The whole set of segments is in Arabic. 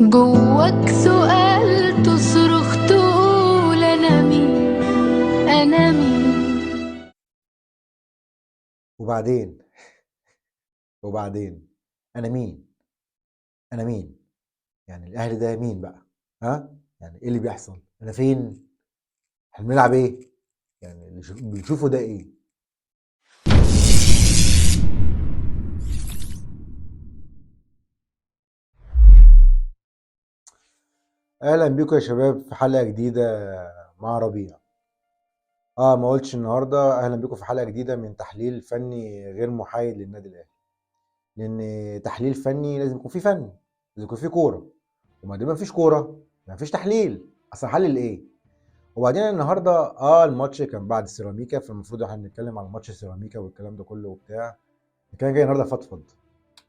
جواك سؤال تصرخ تقول أنا مين، أنا مين. وبعدين انا مين؟ انا مين؟ يعني الاهلي ده مين بقى؟ ها؟ يعني ايه اللي بيحصل؟ انا فين؟ احنا بنلعب ايه؟ يعني اللي بنشوفه ده ايه؟ اهلا بيكم يا شباب في حلقه جديده مع ربيع. ما قلتش النهارده اهلا بيكم في حلقه جديده من تحليل فني غير محايد للنادي الاهلي، لان تحليل فني لازم يكون فيه فن، لازم يكون فيه كوره، وما دام مفيش كوره مفيش تحليل. اصل حلل ايه؟ وبعدين النهارده الماتش كان بعد سيراميكا، فالمفروض احنا نتكلم على ماتش سيراميكا والكلام ده كله وبتاع. كان جاي النهارده فضفض،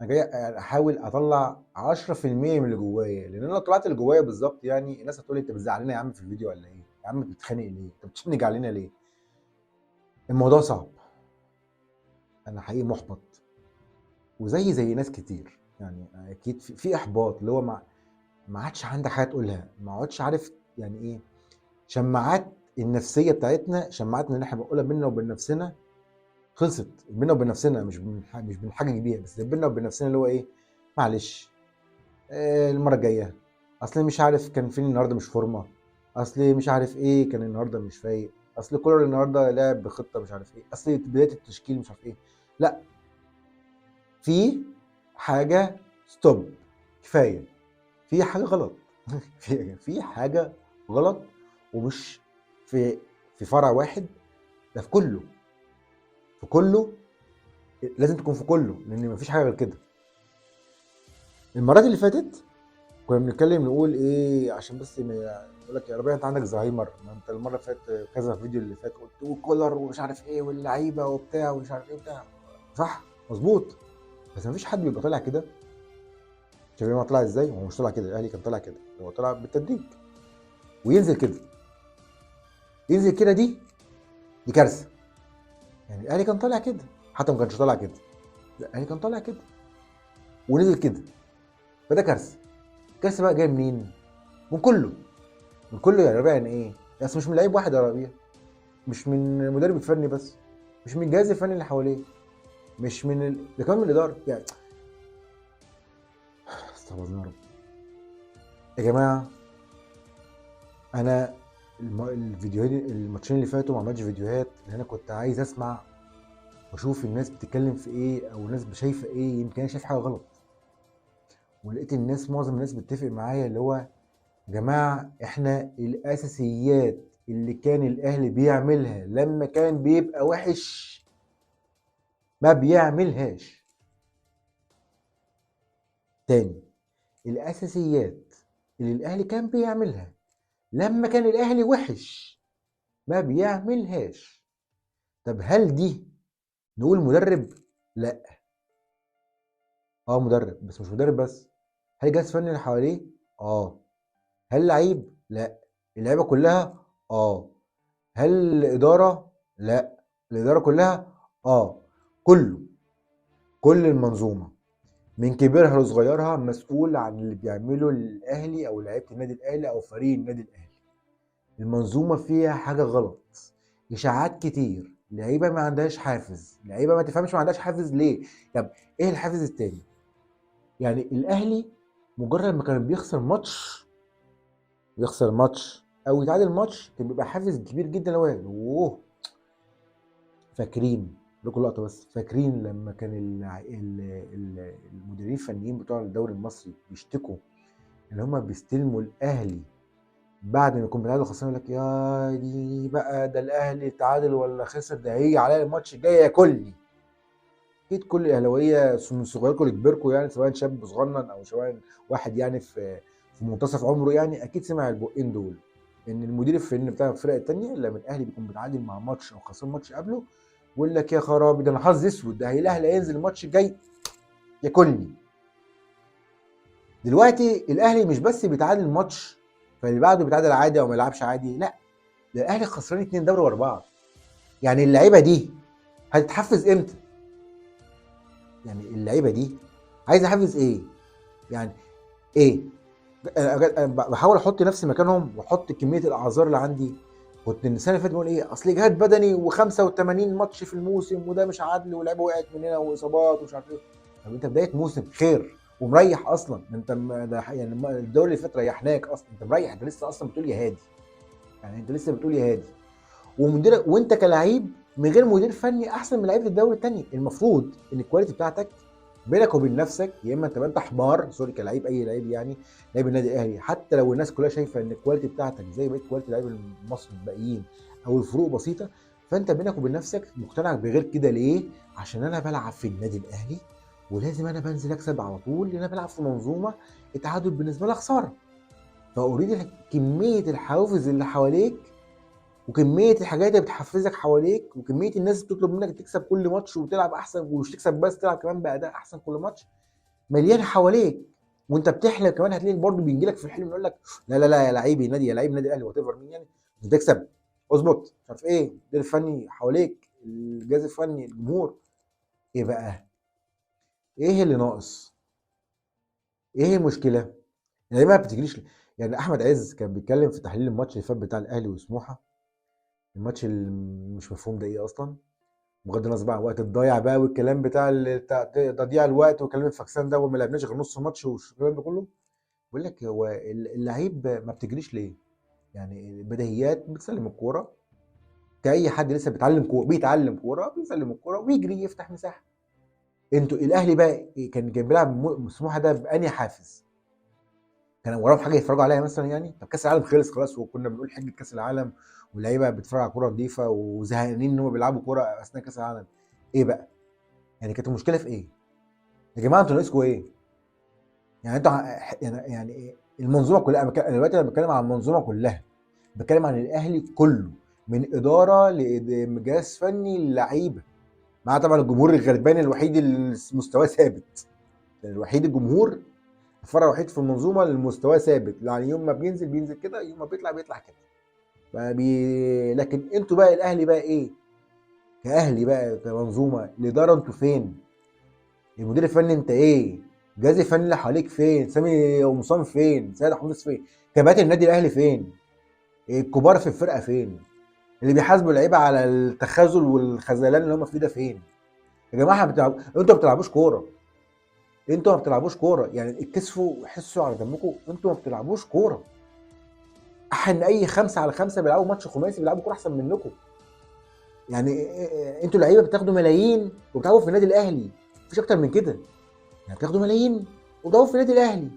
انا جاي احاول اطلع 10% من اللي جوايا، لان انا لو طلعت اللي جوايا بالظبط يعني الناس هتقول لي انت بتزعلنا يا عم في الفيديو ولا ايه؟ يا عم بتتخانق ليه؟ انت بتشنج علينا ليه؟ الموضوع صعب، انا حقيقي محبط، وزي ناس كتير يعني اكيد في احباط، اللي هو ما عادش عندك حاجه تقولها، ما عادش عارف يعني ايه. شماعات النفسيه بتاعتنا، شماعاتنا اللي احنا بنقولها بينا وبين نفسنا خلصت. بينا وبين نفسنا، مش بنحاجه كبيره، بس بينا وبين نفسنا اللي هو ايه، معلش المره الجايه، اصل مش عارف كان فين النهارده مش فورمه، اصل مش عارف ايه كان النهارده مش فايق، اصل كولر النهارده لعب بخطه مش عارف ايه، اصل بدايه التشكيل مش عارف ايه. لا، في حاجه ستوب، كفايه، في حاجه غلط. في حاجه غلط، ومش في فرع واحد، ده في كله، في كله، لازم تكون في كله، لان مفيش حاجه غير كده. المرات اللي فاتت كنا بنتكلم نقول ايه، عشان بس يقول لك يا ربيع انت عندك زهايمر، ما انت المره اللي فاتت كذا فيديو اللي فات قلت وكولر ومش عارف ايه واللعيبه وبتاع ومش عارف ايه وبتاع. صح، مظبوط، بس مفيش حد بيبقى طالع كده. شايف ما طلع ازاي؟ هو مش طالع كده، الاهلي كان طالع كده، هو طالع بالتدريج وينزل كده، ينزل كده، دي كارثه. يعني الاهلي كان طالع كده، حتى ما كانش طالع كده، لا الاهلي كان طالع كده ونزل كده، فده كارثه. الكارثه بقى جايه منين؟ من كله، من كله يا ربيع. يعني ايه؟ بس مش من لعيب واحد يا ربيع، مش من المدرب الفني بس، مش من الجهاز الفني اللي حواليه، مش من ده كمان من الاداره يعني. استغفر الله يا رب. يا جماعه انا الفيديوهات الماتشين اللي فاتوا ما عملتش فيديوهات، لان انا كنت عايز اسمع واشوف الناس بتتكلم في ايه، او الناس شايفه ايه. يمكن انا شايف حاجه غلط، ولقيت الناس، معظم الناس بتتفق معايا، اللي هو يا جماعه احنا الاساسيات اللي كان الاهلي بيعملها لما كان بيبقى وحش ما بيعملهاش تاني. الاساسيات اللي الاهلي كان بيعملها لما كان الاهلي وحش ما بيعملهاش. طب هل دي نقول مدرب؟ لا، مدرب، بس مش مدرب بس. هل جهاز فني اللي حواليه؟ اه. هل لعيب؟ لا. اللعيبه كلها؟ اه. هل الاداره؟ لا. الاداره كلها؟ اه. كله، كل المنظومه من كبيرها لصغيرها مسؤول عن اللي بيعمله الاهلي او لعيبه النادي الاهلي او فريق النادي الاهلي. المنظومه فيها حاجه غلط، اشاعات كتير، لعيبه ما عندهاش حافز، لعيبه ما تفهمش ما عندهاش حافز ليه. طب ايه الحافز التاني؟ يعني الاهلي مجرد ما كان بيخسر ماتش او يتعادل ماتش، كان بيبقى حافز كبير جدا. لو فاكرين لكم لقطه بس، فاكرين لما كان المديرين الفنيين بتوع الدوري المصري بيشتكوا ان هم بيستلموا الاهلي بعد ما يكون بيتعادل خسران، يقول لك يا دي بقى، ده الاهلي تعادل ولا خسر، ده هيجي عليا الماتش الجاي ياكلني. اكيد كل الاهلاويه من صغيركم لكبيركم، يعني سواء شاب صغنن او سواء واحد يعني في منتصف عمره، يعني اكيد سمع البقين دول، ان المدير الفني بتاع الفرق التانيه لما الاهلي بيكون بيتعادل مع ماتش او خسران ماتش قبله، يقول لك يا خرابي، ده انا حظي اسود، ده الاهلي هينزل الماتش الجاي ياكلني. دلوقتي الاهلي مش بس بيتعادل ماتش فاللي بعده بيتعادل عادي او ما يلعبش عادي، لا، ده الاهلي خسران 2 دوري ورا بعض. يعني اللعيبه دي هتتحفز امتى؟ يعني اللعيبه دي عايزه حافز ايه؟ يعني ايه؟ أنا بحاول احط نفسي مكانهم واحط كميه الاعذار اللي عندي. كنت السنه اللي فاتت بقول ايه، اصل جهاد بدني و85 ماتش في الموسم وده مش عدل واللعيبه وقعت مننا واصابات ومش عارف ايه. طب انت بدايه موسم خير ومريح اصلا، انت ده يعني الدوري اللي فات ريحناك اصلا، انت مريح، انت لسه اصلا بتقول يا هادي. يعني انت لسه بتقول يا هادي، ومدير وانت كلاعب من غير مدير فني احسن من لعيبه الدوري الثاني. المفروض ان الكواليتي بتاعتك بينك وبين نفسك، يا اما تبقى انت حمار سوري كلاعب، اي لعيب يعني لعيب النادي الاهلي، حتى لو الناس كلها شايفه ان الكواليتي بتاعتك زي بقيه كواليتي لعيبه المصري الباقيين او الفروق بسيطه، فانت بينك وبين نفسك مقتنع بغير كده. ليه؟ عشان انا بلعب في النادي الاهلي ولازم انا بنزل اكسب على طول، لان انا بلعب في منظومه التعادل بالنسبه لها خساره. فاوريدي كميه الحوافز اللي حواليك وكميه الحاجات اللي بتحفزك حواليك وكميه الناس اللي بتطلب منك تكسب كل ماتش وتلعب احسن، ومش تكسب بس تلعب كمان باداء احسن كل ماتش، مليان حواليك. وانت بتحلم كمان هتلاقي برضه بيجي لك في الحلم يقول لك لا لا لا يا لعيبي نادي، يا لعيب نادي الاهلي وات ايفر مين يعني انت تكسب، اظبط مش عارف ايه، المدير الفني حواليك، الجهاز الفني، الجمهور. ايه بقى؟ ايه اللي ناقص؟ ايه المشكله؟ يعني ما بتجيليش. يعني احمد عز كان بيتكلم في تحليل الماتش اللي فات بتاع الاهلي وسموحه، الماتش اللي مش مفهوم ده ايه اصلا، بغض النظر بقى عن الوقت الضايع بقى والكلام بتاع تضييع الوقت وكلام الفاكسان ده وما لعبناش غير نص ماتش والكلام ده كله. بقول لك هو اللعيب ما بتجريش ليه؟ يعني بديهيات بتسلم الكوره كاي حد لسه بيتعلم كوره، بيتعلم كوره بيسلم الكوره ويجري يفتح مساحه. انتوا الاهلي بقى كان بيلعب سموحه ده باني حافز؟ كان وراهم حاجه يتفرجوا عليها مثلا؟ يعني طب كاس العالم خلص خلاص وكنا بنقول حجه كاس العالم واللعيبه بتتفرج على كوره نظيفه وزهقانين ان هم بيلعبوا كوره اثناء كاس العالم. ايه بقى؟ يعني كانت المشكله في ايه؟ يا جماعه انتوا ناقصكم ايه؟ يعني انتوا يعني إيه؟ المنظومه كلها، أنا دلوقتي انا بتكلم عن المنظومه كلها، بتكلم عن الاهلي كله، من اداره لجهاز فني للعيبه، مع طبعا الجمهور الغرباني الوحيد اللي مستواه ثابت. يعني الوحيد الجمهور الفرع الوحيد في المنظومه اللي مستواه ثابت، يعني يوم ما بينزل بينزل كده، يوم ما بيطلع بيطلع كده. لكن انتوا بقى الاهلي بقى ايه؟ كاهلي بقى كمنظومه، الاداره انتوا فين؟ المدير الفني انت ايه؟ الجهاز الفني اللي حواليك فين؟ سامي ومصطفى فين؟ سيد حافظ فين؟ كباتن النادي الاهلي فين؟ الكبار في الفرقه فين؟ اللي بيحاسبوا اللعيبه على التخاذل والخذلان اللي هم فيه ده فين؟ يا جماعه انتوا ما بتلعبوش كوره، انتوا ما بتلعبوش كوره، يعني اتكسفوا حسوا على دمكم، انتوا ما بتلعبوش كوره. احن اي 5 على 5 بيلعبوا ماتش خماسي بيلعبوا كوره احسن منكم. يعني انتوا لعيبه بتاخدوا ملايين وبتلعبوا في النادي الاهلي، مفيش اكتر من كده. يعني بتاخدوا ملايين وبتلعبوا في النادي الاهلي.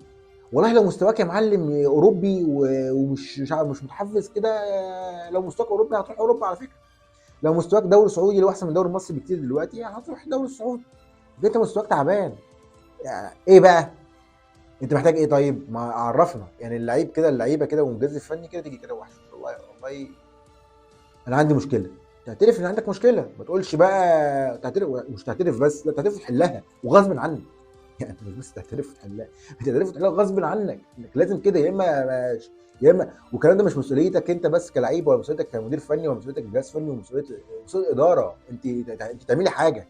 والله لو مستواك يا معلم اوروبي ومش مش متحفز كده، لو مستواك اوروبي هتروح اوروبا على فكره. لو مستواك دوري سعودي اللي هو احسن من الدوري المصري بكتير دلوقتي هتروح الدوري السعودي. انت مستواك تعبان. يعني ايه بقى؟ انت محتاج ايه طيب؟ ما عرفنا يعني اللعيب كده، اللعيبه كده والمجهز الفني كده تيجي كده وحش، والله والله انا عندي مشكله. تعترف ان عندك مشكله، ما تقولش بقى تعترف، مش تعترف بس، لا تعترف تحلها وغصب عنك. يعني انت مش بس تعترف وتحلها، انت تعترف وتحلها غصب عنك، انك لازم كده، يا اما يا اما. والكلام ده مش مسؤوليتك انت بس كلعيب، ولا مسؤوليتك كمدير فني، ولا مسؤوليتك كجهاز فني، مسؤوليه اداره. انت تعملي حاجه،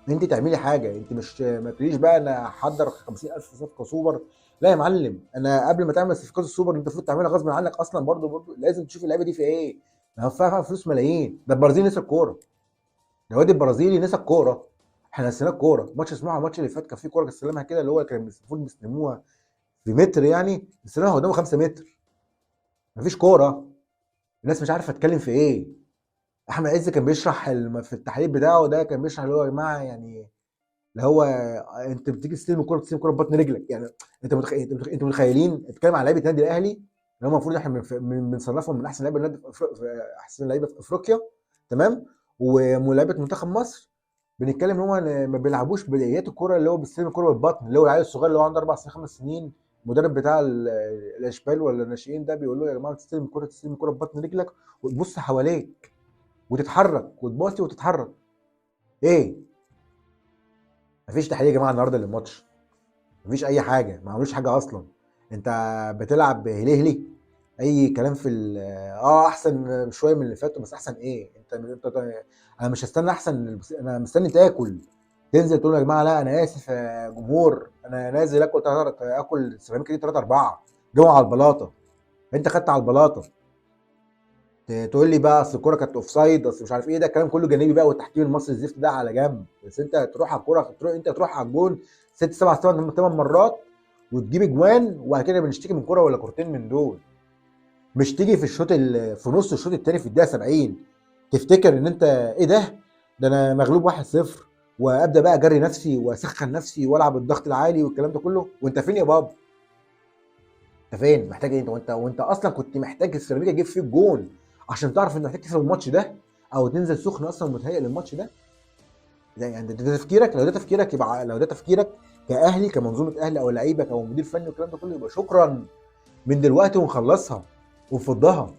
انت تعملي حاجه. انت مش ما تقوليش بقى انا هحضر 50,000 صفقه سوبر. لا يا معلم، انا قبل ما تعمل صفقات السوبر اللي انت المفروض تعملها غصب عنك اصلا، برضو لازم تشوف اللعيبه دي في ايه. ما هو فيها فلوس ملايين. ده البرازيل نسى الكوره، ده واد البرازيلي نسى الكوره. احنا نسينا الكوره. ماتش اسمها الماتش اللي فات كان فيه كوره استلمها كده، اللي هو كان المفروض بيستلموها في متر، يعني استلمها قدامه 5 متر. مفيش كوره. الناس مش عارفه تتكلم في ايه. احمد عز كان بيشرح في التحليل بتاعه ده، كان بيشرح اللي هو يا جماعه يعني اللي هو انت بتيجي تستلم الكوره، بتستلم الكوره ببطن رجلك. يعني انتوا متخيلين؟ بتتكلم على لعيبه النادي الاهلي اللي هم المفروض احنا بنصنفهم من احسن لعيبه النادي احسن لعيبه في افريقيا، تمام، ولعيبه منتخب مصر. بنتكلم ان هم ما بيلعبوش بدايات الكوره، اللي هو بيستلم الكوره بالبطن، اللي هو العيل الصغير اللي هو عنده 4 سنين 5 سنين. المدرب بتاع الاشبال ولا الناشئين ده بيقول له يا جماعه تستلم الكوره، تستلم الكوره ببطن رجلك وتبص حواليك وتتحرك وتباصي وتتحرك. ايه؟ مفيش تحليل يا جماعه النهارده للماتش، مفيش اي حاجه، ما عملوش حاجه اصلا. انت بتلعب هليهلي اي كلام في احسن شويه من اللي فاتوا، بس احسن ايه؟ انت انا مش هستنى احسن، انا مستني تاكل، تنزل تقول يا جماعه لا انا اسف يا جمهور، انا نازل اكل اكل سيراميكا دي 3 4. جابوا على البلاطه، انت خدت على البلاطه. تقول لي بقى اصل الكوره كانت اوف سايد، اصل مش عارف ايه، ده الكلام كله جانبي بقى، والتحكيم المصري الزفت ده على جنب. بس انت تروح على الكوره، تروح على الجون ست سبع ثمان مرات وتجيب اجوان، وبعد كده بنشتكي من كوره ولا كورتين من دول. مش تيجي في في نص الشوط الثاني في الدقيقه 70 تفتكر ان انت ايه ده انا مغلوب 1-0، وابدا بقى اجري نفسي واسخن نفسي والعب الضغط العالي والكلام ده كله. وانت فين يا بابا؟ انت فين؟ محتاج ايه انت؟ وانت اصلا كنت محتاج السيراميكا يجيب فيك جون عشان تعرف انك محتاج تكسب الماتش ده، او تنزل سخن اصلا متهيئ للماتش ده. يعني ده تفكيرك؟ لو ده تفكيرك يبقى، لو ده تفكيرك كاهلي، كمنظومه اهلي او لعيبه او مدير فني والكلام ده كله، يبقى شكرا من دلوقتي ونخلصها ونفضها.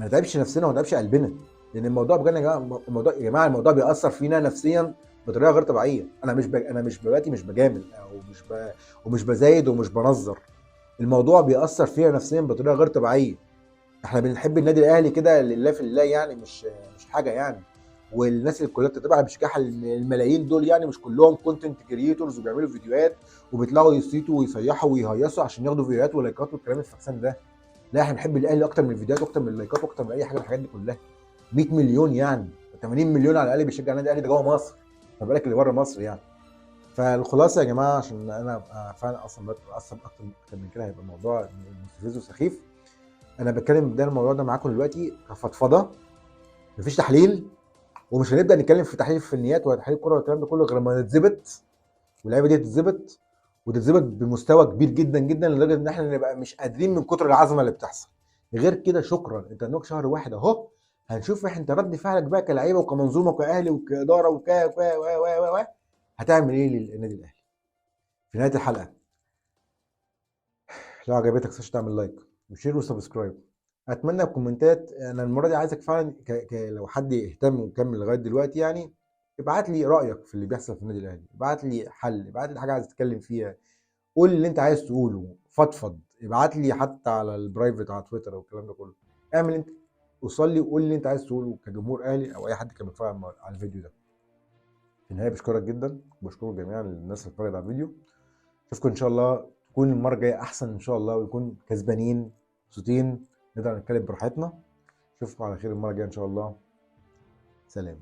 ما نتعبش نفسنا وما نتعبش قلبنا، لان الموضوع بجد يا جماعه، الموضوع بيأثر فينا نفسيا بطريقه غير طبيعيه. انا مش دلوقتي مش بجامل او ومش بزايد ومش بنظر. الموضوع بيأثر فينا نفسيا بطريقه غير طبيعيه. احنا بنحب النادي الاهلي كده لله في الله يعني، مش حاجه يعني. والناس اللي كلها بتتابع بشكاحه الملايين دول يعني مش كلهم كونتنت كريتورز وبيعملوا فيديوهات وبيطلعوا يصيتوا ويصيحوا ويهيصوا عشان ياخدوا فيديوهات ولايكات والكلام الفاكسان ده. لا، احنا بنحب الاهلي اكتر من الفيديوهات واكتر من اللايكات واكتر من اي حاجه من الحاجات دي كلها. 100 مليون يعني، 80 مليون على الاقل بيشجع النادي الاهلي ده جوه مصر، ما بالك اللي بره مصر يعني. فالخلاصه يا جماعه، عشان انا ابقى فعلا اصلا بتعصب اكتر من كده، هيبقى الموضوع مستفز وسخيف. انا بتكلم ده الموضوع ده معاكم دلوقتي كفضفضه، مفيش تحليل. ومش هنبدا نتكلم في تحليل الفنيات ولا تحليل الكوره والكلام ده كله غير لما نتظبط، واللعيبه دي تتظبط وتتظبط بمستوى كبير جدا جدا، لدرجه ان احنا نبقى مش قادرين من كتر العظمه اللي بتحصل. غير كده شكرا، انت عندك شهر واحد اهو، هنشوف انت رد فعلك بقى كلعيبه وكمنظومه وكاهلي وكاداره و هتعمل ايه للنادي الاهلي. في نهايه الحلقه، لو عجبتك تنساش تعمل لايك وشير وسبسكرايب. اتمنى الكومنتات، انا المره دي عايزك فعلا لو حد يهتم وكمل لغايه دلوقتي يعني، ابعت لي رايك في اللي بيحصل في النادي الاهلي، ابعت لي حل، ابعت لي حاجه عايز تتكلم فيها، قول اللي انت عايز تقوله، فضفض، ابعت لي حتى على البرايفت على تويتر والكلام ده كله. اعمل انت، وصل لي وقول اللي انت عايز تقوله كجمهور اهلي او اي حد كان بيتفرج على الفيديو ده. في النهايه بشكرك جدا، وبشكر جميعا الناس اللي اتفرجت على الفيديو. اشوفكم ان شاء الله، تكون المره الجايه احسن ان شاء الله، ويكون كسبانين مبسوطين، نقدر نتكلم براحتنا. اشوفكم على خير المره الجايه ان شاء الله. سلام.